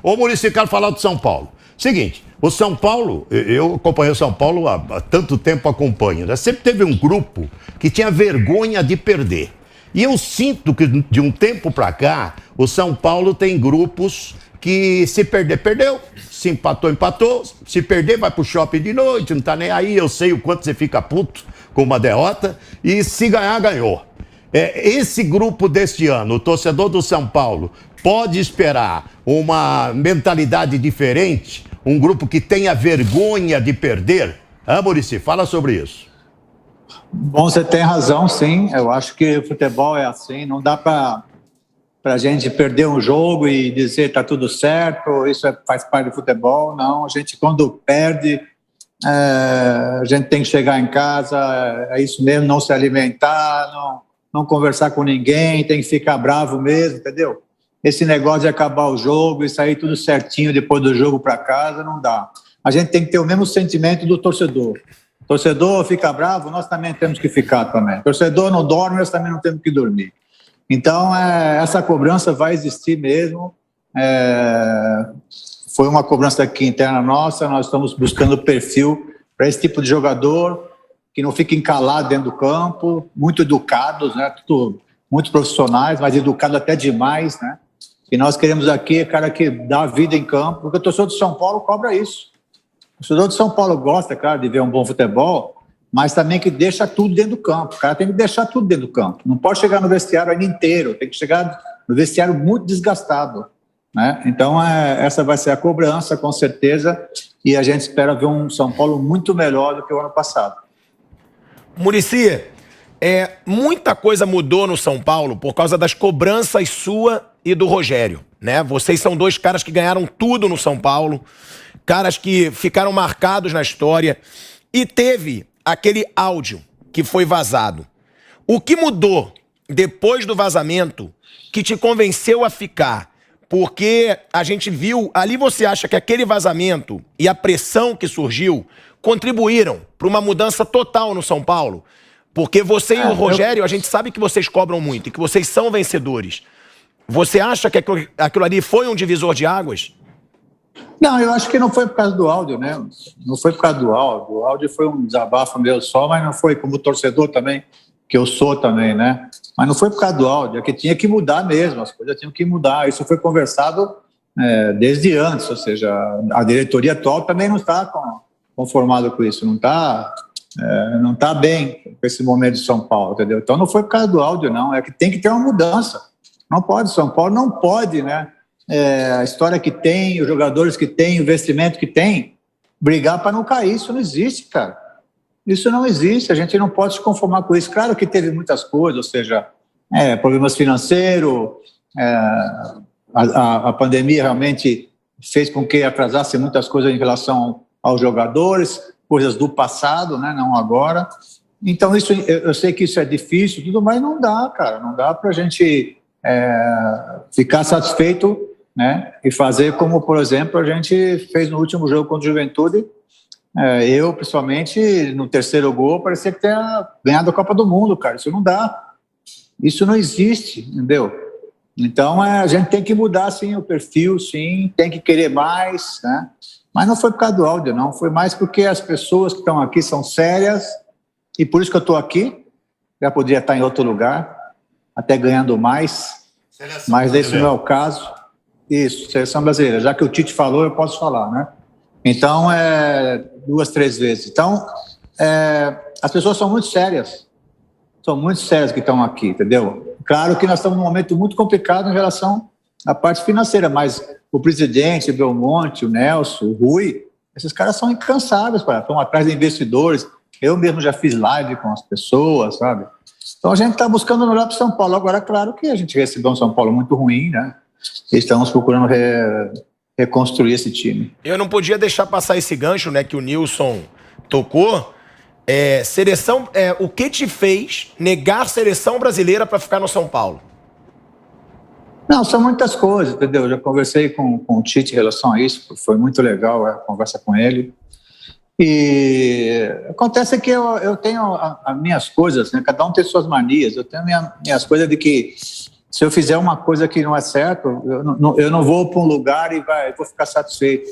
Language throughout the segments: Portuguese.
Ô, Muricy, quero falar do São Paulo. Seguinte, o São Paulo, eu acompanhei o São Paulo há tanto tempo, acompanho, né? Sempre teve um grupo que tinha vergonha de perder. E eu sinto que de um tempo pra cá, o São Paulo tem grupos que se perder, perdeu, se empatou, empatou, se perder vai pro shopping de noite, não tá nem aí, eu sei o quanto você fica puto com uma derrota, e se ganhar, ganhou. Esse grupo deste ano, o torcedor do São Paulo, pode esperar uma mentalidade diferente, um grupo que tenha vergonha de perder? Muricy, fala sobre isso. Bom, você tem razão, sim. Eu acho que o futebol é assim, não dá para a gente perder um jogo e dizer tá tudo certo, isso faz parte do futebol. Não, a gente quando perde, a gente tem que chegar em casa, é isso mesmo, não se alimentar, não conversar com ninguém, tem que ficar bravo mesmo, entendeu? Esse negócio de acabar o jogo e sair tudo certinho depois do jogo para casa, não dá. A gente tem que ter o mesmo sentimento do torcedor. O torcedor fica bravo, nós também temos que ficar também. O torcedor não dorme, nós também não temos que dormir. Então, essa cobrança vai existir mesmo. Foi uma cobrança aqui interna nossa, nós estamos buscando perfil para esse tipo de jogador que não fica encalado dentro do campo, muito educados, né? Muito profissionais, mas educado até demais, né? E nós queremos aqui cara que dá vida em campo, porque o torcedor do São Paulo cobra isso. O torcedor do São Paulo gosta, claro, de ver um bom futebol, mas também que deixa tudo dentro do campo. O cara tem que deixar tudo dentro do campo. Não pode chegar no vestiário ainda inteiro, tem que chegar no vestiário muito desgastado, né? Então, essa vai ser a cobrança, com certeza, e a gente espera ver um São Paulo muito melhor do que o ano passado. Muricy, muita coisa mudou no São Paulo por causa das cobranças sua e do Rogério, né? Vocês são dois caras que ganharam tudo no São Paulo, caras que ficaram marcados na história, e teve aquele áudio que foi vazado. O que mudou depois do vazamento que te convenceu a ficar? Porque a gente viu, ali você acha que aquele vazamento e a pressão que surgiu contribuíram para uma mudança total no São Paulo? Porque você e o Rogério, a gente sabe que vocês cobram muito e que vocês são vencedores. Você acha que aquilo ali foi um divisor de águas? Não, eu acho que não foi por causa do áudio, né? Não foi por causa do áudio. O áudio foi um desabafo meu só, mas não foi como torcedor também, que eu sou também, né? Mas não foi por causa do áudio, é que tinha que mudar mesmo, as coisas tinham que mudar. Isso foi conversado desde antes, ou seja, a diretoria atual também não está conformada com isso, não está bem com esse momento de São Paulo, entendeu? Então não foi por causa do áudio, não, é que tem que ter uma mudança. Não pode, São Paulo não pode, né? A história que tem, os jogadores que tem, o investimento que tem, brigar para não cair, isso não existe, cara. Isso não existe, a gente não pode se conformar com isso. Claro que teve muitas coisas, ou seja, problemas financeiros, a pandemia realmente fez com que atrasasse muitas coisas em relação aos jogadores, coisas do passado, né, não agora. Então, isso, eu sei que isso é difícil, tudo, mas não dá, cara, não dá para a gente ficar satisfeito, né, e fazer como, por exemplo, a gente fez no último jogo contra o Juventude. Eu, principalmente, no terceiro gol, parecia que tinha ganhado a Copa do Mundo, cara. Isso não dá. Isso não existe, entendeu? Então, a gente tem que mudar, sim, o perfil, sim, tem que querer mais, né? Mas não foi por causa do áudio, não. Foi mais porque as pessoas que estão aqui são sérias e por isso que eu estou aqui. Já poderia estar em outro lugar, até ganhando mais, mas esse não é o caso. Isso, seleção brasileira. Já que o Tite falou, eu posso falar, né? Então, 2, 3 vezes. Então, as pessoas são muito sérias que estão aqui, entendeu? Claro que nós estamos num momento muito complicado em relação à parte financeira, mas o presidente, o Belmonte, o Nelson, o Rui, esses caras são incansáveis, estão atrás de investidores. Eu mesmo já fiz live com as pessoas, sabe? Então, a gente está buscando o melhor para São Paulo. Agora, claro que a gente recebeu um São Paulo muito ruim, né? E estamos procurando reconstruir esse time. Eu não podia deixar passar esse gancho, né, que o Nilson tocou. O que te fez negar seleção brasileira para ficar no São Paulo? Não, são muitas coisas, entendeu? Eu já conversei com o Tite em relação a isso, foi muito legal a conversa com ele. E acontece que eu tenho as minhas coisas, né? Cada um tem suas manias. Eu tenho minhas coisas de que Se eu fizer uma coisa que não é certo, eu não vou para um lugar e vou ficar satisfeito.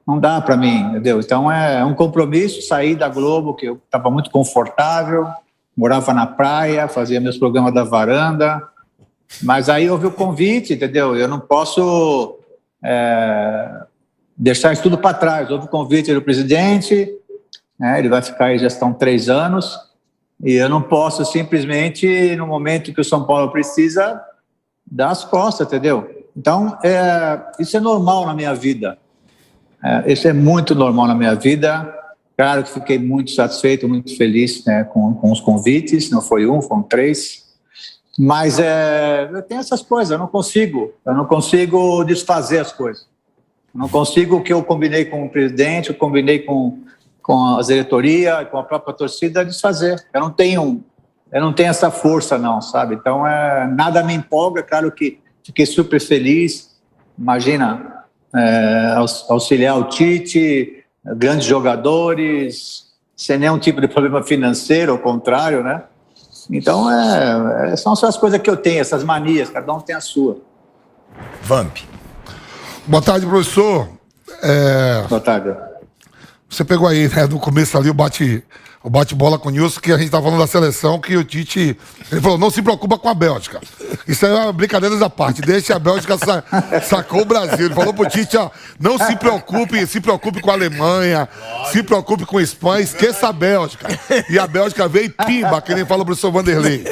Não dá para mim, entendeu? Então é um compromisso sair da Globo, que eu estava muito confortável, morava na praia, fazia meus programas da varanda, mas aí houve o convite, entendeu? Eu não posso deixar isso tudo para trás. Houve o convite do presidente, né? Ele vai ficar aí, já estão 3 anos, e eu não posso simplesmente, no momento que o São Paulo precisa, dar as costas, entendeu? Então, isso é normal na minha vida. Isso é muito normal na minha vida. Claro que fiquei muito satisfeito, muito feliz, né, com os convites. Não foi um, foram 3. Mas eu tenho essas coisas, eu não consigo desfazer as coisas. Eu não consigo o que eu combinei com o presidente, eu combinei com a diretoria, com a própria torcida, desfazer. Eu não tenho essa força, não, sabe? Então, nada me empolga. Claro que fiquei super feliz. Imagina, auxiliar o Tite, grandes jogadores, sem nenhum tipo de problema financeiro, ao contrário, né? Então, são essas coisas que eu tenho, essas manias, cada um tem a sua. Vamp. Boa tarde, professor. Boa tarde. Você pegou aí, né, no começo ali, o bate-bola com o Nilson, que a gente tá falando da seleção, que o Tite, ele falou, não se preocupa com a Bélgica. Isso aí é uma brincadeira da parte, deixa a Bélgica sacou o Brasil. Ele falou pro Tite, ó, não se preocupe com a Alemanha, se preocupe com a Espanha, esqueça a Bélgica. E a Bélgica veio e pimba, que nem fala o professor Vanderlei.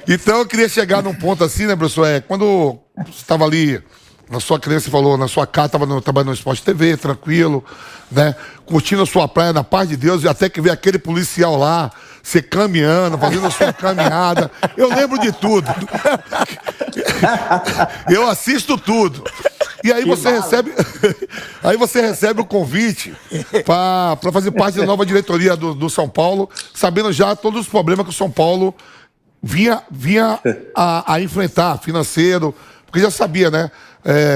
Então eu queria chegar num ponto assim, né, professor, quando você estava ali, na sua criança, você falou, na sua casa, estava trabalhando no Sport TV, tranquilo, né? Curtindo a sua praia, na paz de Deus, e até que veio aquele policial lá, você caminhando, fazendo a sua caminhada. Eu lembro de tudo. Eu assisto tudo. E aí você recebe o convite para fazer parte da nova diretoria do São Paulo, sabendo já todos os problemas que o São Paulo vinha a enfrentar, financeiro, porque já sabia, né?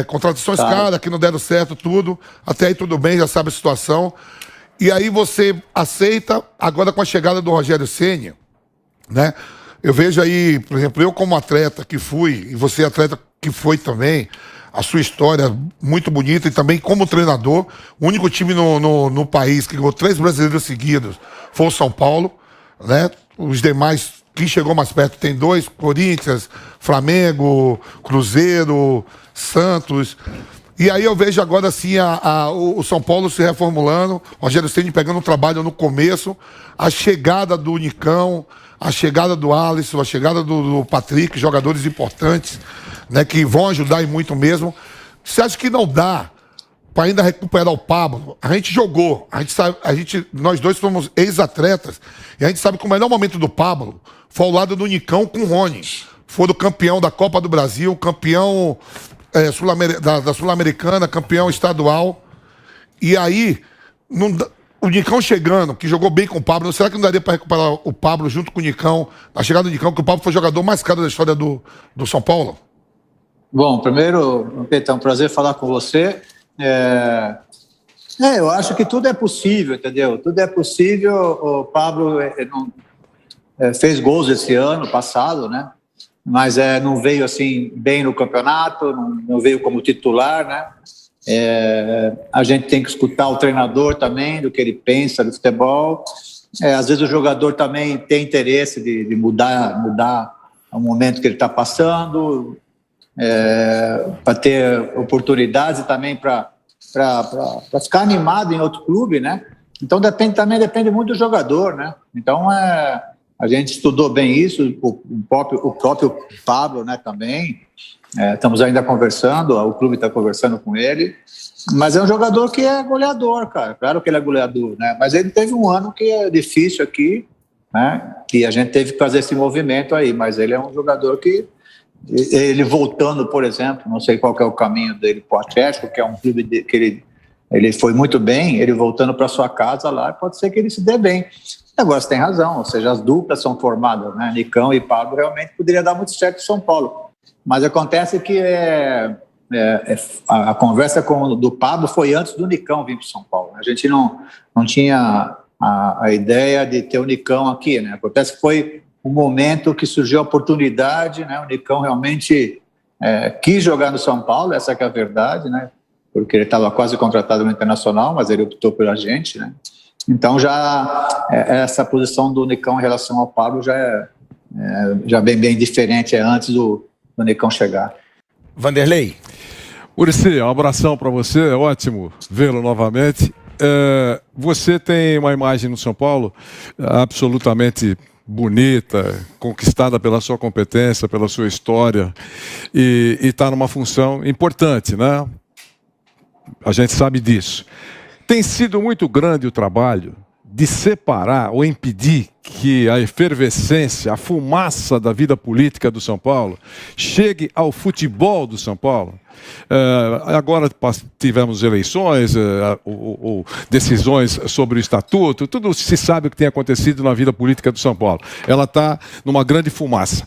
Contratações caras que não deram certo, tudo. Até aí tudo bem, já sabe a situação. E aí você aceita, agora com a chegada do Rogério Ceni, né? Eu vejo aí, por exemplo, eu como atleta que fui, e você atleta que foi também, a sua história muito bonita, e também como treinador, o único time no país que ganhou 3 brasileiros seguidos foi o São Paulo, né? Os demais, quem chegou mais perto tem 2, Corinthians, Flamengo, Cruzeiro, Santos. E aí eu vejo agora assim o São Paulo se reformulando, o Rogério Ceni pegando um trabalho no começo, a chegada do Nicão, a chegada do Alisson, a chegada do Patrick, jogadores importantes, né, que vão ajudar e muito mesmo. Você acha que não dá para ainda recuperar o Pablo? A gente jogou, nós dois somos ex-atletas, e a gente sabe que o melhor momento do Pablo foi ao lado do Nicão com o Rony. Foi o campeão da Copa do Brasil, campeão da Sul-Americana, campeão estadual. E aí, o Nicão chegando, que jogou bem com o Pablo, será que não daria para recuperar o Pablo junto com o Nicão, a chegada do Nicão, que o Pablo foi o jogador mais caro da história do São Paulo? Bom, primeiro, Pedro, é um prazer falar com você. Eu acho que tudo é possível, entendeu? Tudo é possível. O Pablo fez gols esse ano passado, né? Mas não veio assim bem no campeonato, não veio como titular, né? A gente tem que escutar o treinador também, do que ele pensa do futebol. Às vezes o jogador também tem interesse de mudar o momento que ele está passando, para ter oportunidades e também para ficar animado em outro clube, né? Então depende muito do jogador, né? Então a gente estudou bem isso, o próprio Pablo, né, também. Estamos ainda conversando, o clube está conversando com ele, mas é um jogador que é goleador, cara. Claro que ele é goleador, né? Mas ele teve um ano que é difícil aqui, né? E a gente teve que fazer esse movimento aí, mas ele é um jogador que, ele voltando, por exemplo, não sei qual que é o caminho dele para o Atlético, que é um clube que ele foi muito bem, ele voltando para sua casa lá, pode ser que ele se dê bem. Agora você tem razão, ou seja, as duplas são formadas, né? Nicão e Pablo realmente poderia dar muito certo em São Paulo. Mas acontece que a conversa do Pablo foi antes do Nicão vir para São Paulo. A gente não tinha a ideia de ter o Nicão aqui, né? Acontece que foi um momento que surgiu a oportunidade, né? O Nicão realmente quis jogar no São Paulo, essa que é a verdade, né? Porque ele estava quase contratado no Internacional, mas ele optou pela gente, né? Então essa posição do Nicão em relação ao Pablo já bem diferente, antes do Nicão chegar. Vanderlei. Muricy, um abração para você, é ótimo vê-lo novamente. Você tem uma imagem no São Paulo absolutamente bonita, conquistada pela sua competência, pela sua história, e está numa função importante, né? A gente sabe disso. Tem sido muito grande o trabalho de separar ou impedir que a efervescência, a fumaça da vida política do São Paulo chegue ao futebol do São Paulo. Agora tivemos eleições, decisões sobre o estatuto, tudo se sabe o que tem acontecido na vida política do São Paulo. Ela está numa grande fumaça.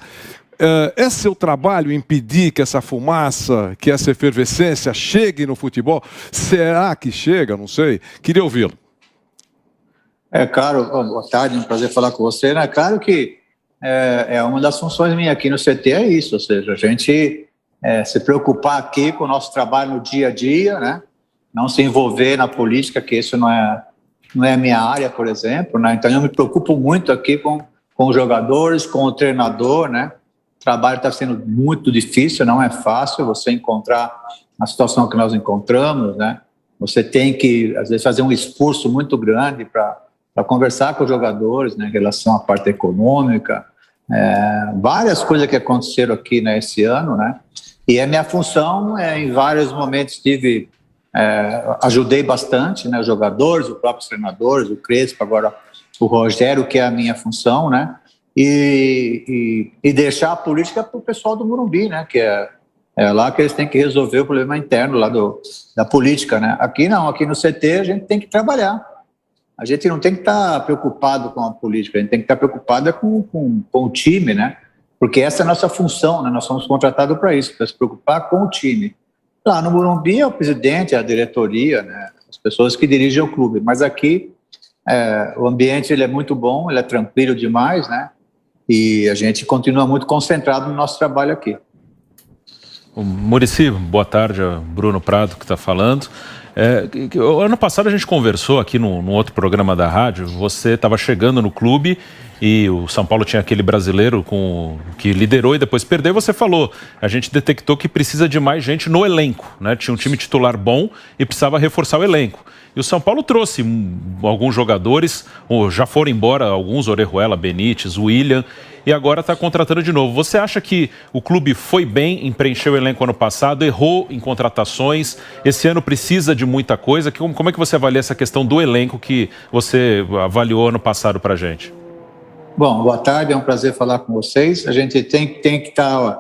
É seu trabalho impedir que essa fumaça, que essa efervescência chegue no futebol? Será que chega? Não sei. Queria ouvi-lo. Claro, boa tarde, um prazer falar com você. É claro que uma das funções minhas aqui no CT é isso, ou seja, a gente se preocupar aqui com o nosso trabalho no dia a dia, né? Não se envolver na política, que isso não é a minha área, por exemplo, né? Então eu me preocupo muito aqui com os jogadores, com o treinador, né? O trabalho está sendo muito difícil, não é fácil você encontrar a situação que nós encontramos, né? Você tem que, às vezes, fazer um esforço muito grande para conversar com os jogadores, né, em relação à parte econômica, várias coisas que aconteceram aqui, né, esse ano, né? E a minha função, em vários momentos ajudei bastante, né, os jogadores, os próprios treinadores, o Crespo, agora o Rogério, que é a minha função, né? E deixar a política para o pessoal do Morumbi, né? Que é lá que eles têm que resolver o problema interno lá da política, né? Aqui não, aqui no CT a gente tem que trabalhar. A gente não tem que estar preocupado com a política, a gente tem que estar preocupado com o time, né? Porque essa é a nossa função, né? Nós somos contratados para isso, para se preocupar com o time. Lá no Morumbi é o presidente, é a diretoria, né? As pessoas que dirigem o clube, mas aqui o ambiente ele é muito bom, ele é tranquilo demais, né? E a gente continua muito concentrado no nosso trabalho aqui. Muricy, boa tarde, Bruno Prado que está falando. Ano passado a gente conversou aqui num outro programa da rádio, você estava chegando no clube e o São Paulo tinha aquele brasileiro que liderou e depois perdeu, você falou, a gente detectou que precisa de mais gente no elenco, né? Tinha um time titular bom e precisava reforçar o elenco. E o São Paulo trouxe alguns jogadores, já foram embora alguns, Orejuela, Benítez, William, e agora está contratando de novo. Você acha que o clube foi bem em preencher o elenco ano passado, errou em contratações, esse ano precisa de muita coisa? Como é que você avalia essa questão do elenco que você avaliou ano passado para a gente? Bom, boa tarde, é um prazer falar com vocês. A gente tem que estar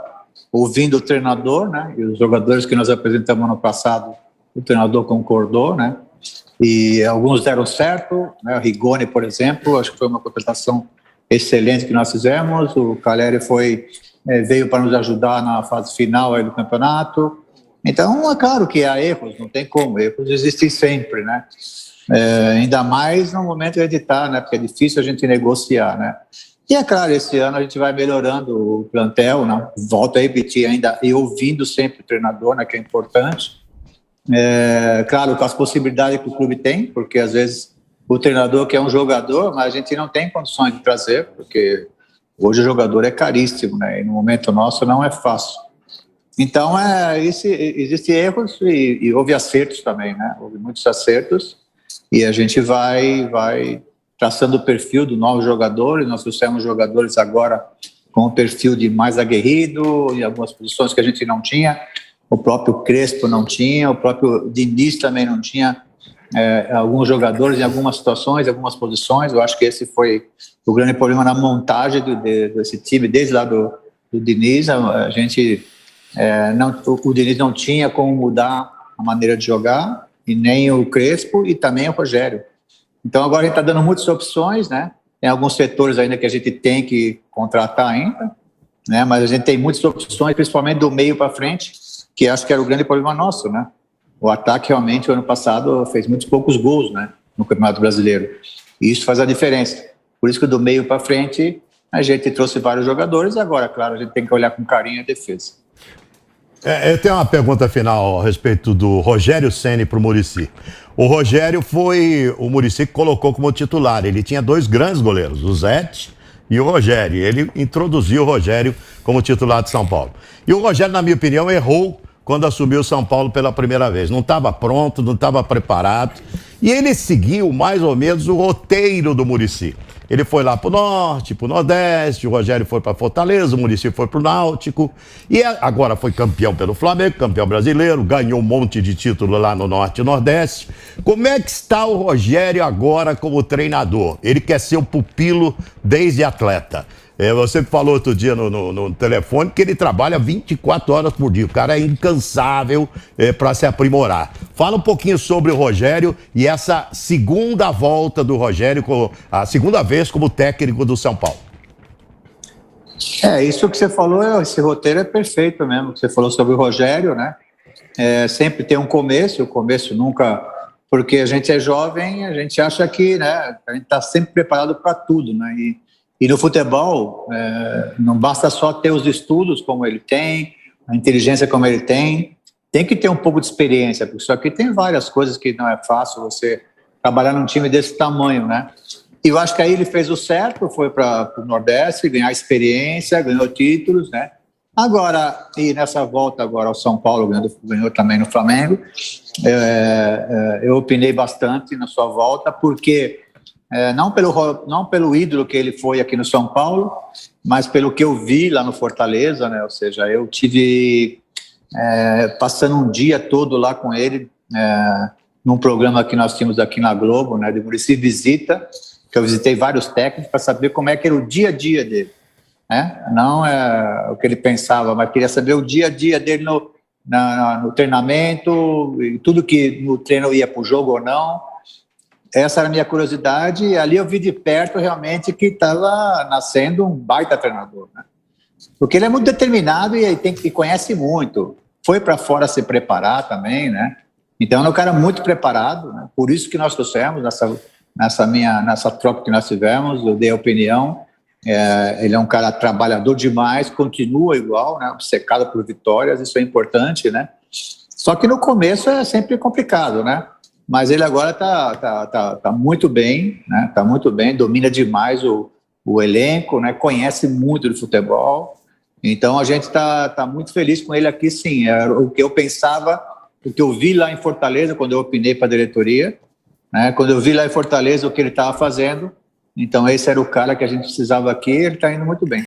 ouvindo o treinador, né? E os jogadores que nós apresentamos ano passado, o treinador concordou, né? E alguns deram certo, né? O Rigoni, por exemplo, acho que foi uma contratação excelente que nós fizemos. O Caleri veio para nos ajudar na fase final aí do campeonato. Então, é claro que há erros, não tem como, erros existem sempre, né? Ainda mais no momento que a gente está, né? Porque é difícil a gente negociar, né? E é claro, esse ano a gente vai melhorando o plantel, né? Volto a repetir ainda, e ouvindo sempre o treinador, né? Que é importante. Claro, com as possibilidades que o clube tem, porque às vezes o treinador quer um jogador, mas a gente não tem condições de trazer, porque hoje o jogador é caríssimo, né? E no momento nosso não é fácil. Então, existem erros e houve acertos também, né? Houve muitos acertos e a gente vai traçando o perfil dos novos jogadores. Nós trouxemos jogadores agora com o perfil de mais aguerrido, em algumas posições que a gente não tinha. O próprio Crespo não tinha, o próprio Diniz também não tinha alguns jogadores em algumas situações, em algumas posições. Eu acho que esse foi o grande problema na montagem desse time, desde lá do Diniz. A gente, o Diniz não tinha como mudar a maneira de jogar, e nem o Crespo e também o Rogério. Então agora a gente está dando muitas opções, né? Tem alguns setores ainda que a gente tem que contratar ainda, né? Mas a gente tem muitas opções, principalmente do meio para frente, que acho que era o grande problema nosso, né? O ataque realmente, o ano passado, fez muitos poucos gols, né? No Campeonato Brasileiro. E isso faz a diferença. Por isso que do meio para frente, A gente trouxe vários jogadores, agora, claro, a gente tem que olhar com carinho a defesa. Eu tenho uma pergunta final a respeito do Rogério Ceni para o Muricy. O Rogério foi o Muricy que colocou como titular. Ele tinha 2 grandes goleiros, o Zete e o Rogério. Ele introduziu o Rogério como titular de São Paulo. E o Rogério, na minha opinião, errou quando assumiu o São Paulo pela primeira vez. Não estava pronto, não estava preparado. E ele seguiu mais ou menos o roteiro do Muricy. Ele foi lá para o Norte, para o Nordeste, o Rogério foi para Fortaleza, o Muricy foi para o Náutico. E agora foi campeão pelo Flamengo, campeão brasileiro, ganhou um monte de título lá no Norte e Nordeste. Como é que está o Rogério agora como treinador? Ele quer ser o pupilo desde atleta. Você falou outro dia no telefone que ele trabalha 24 horas por dia. O cara é incansável para se aprimorar. Fala um pouquinho sobre o Rogério e essa segunda volta do Rogério, a segunda vez como técnico do São Paulo. Isso que você falou, esse roteiro é perfeito mesmo, que você falou sobre o Rogério, né? Sempre tem um começo, o começo nunca... Porque a gente é jovem, a gente acha que, né, a gente está sempre preparado para tudo, né? E no futebol, não basta só ter os estudos como ele tem, a inteligência como ele tem que ter um pouco de experiência, porque isso aqui tem várias coisas que não é fácil você trabalhar num time desse tamanho, né? E eu acho que aí ele fez o certo, foi para o Nordeste, ganhar experiência, ganhou títulos, né? Agora, e nessa volta agora ao São Paulo, ganhou também no Flamengo, eu opinei bastante na sua volta, porque... não pelo ídolo que ele foi aqui no São Paulo, mas pelo que eu vi lá no Fortaleza, né? Ou seja, eu tive passando um dia todo lá com ele, num programa que nós tínhamos aqui na Globo, né? De Muricy Visita, que eu visitei vários técnicos para saber como é que era o dia a dia dele, né? Não o que ele pensava, mas queria saber o dia a dia dele no treinamento, e tudo que no treino ia para o jogo ou não. Essa era a minha curiosidade, e ali eu vi de perto realmente que estava nascendo um baita treinador, né? Porque ele é muito determinado e conhece muito. Foi para fora se preparar também, né? Então é um cara muito preparado, né? Por isso que nós trouxemos nessa troca que nós tivemos, eu dei a opinião. Ele é um cara trabalhador demais, continua igual, né? Obcecado por vitórias, isso é importante, né? Só que no começo é sempre complicado, né? Mas ele agora tá muito bem, né? Tá muito bem, domina demais o elenco, né? Conhece muito de futebol. Então a gente tá muito feliz com ele aqui, sim. O que eu pensava, o que eu vi lá em Fortaleza, quando eu opinei para a diretoria, né? Quando eu vi lá em Fortaleza o que ele estava fazendo, então esse era o cara que a gente precisava aqui, ele está indo muito bem.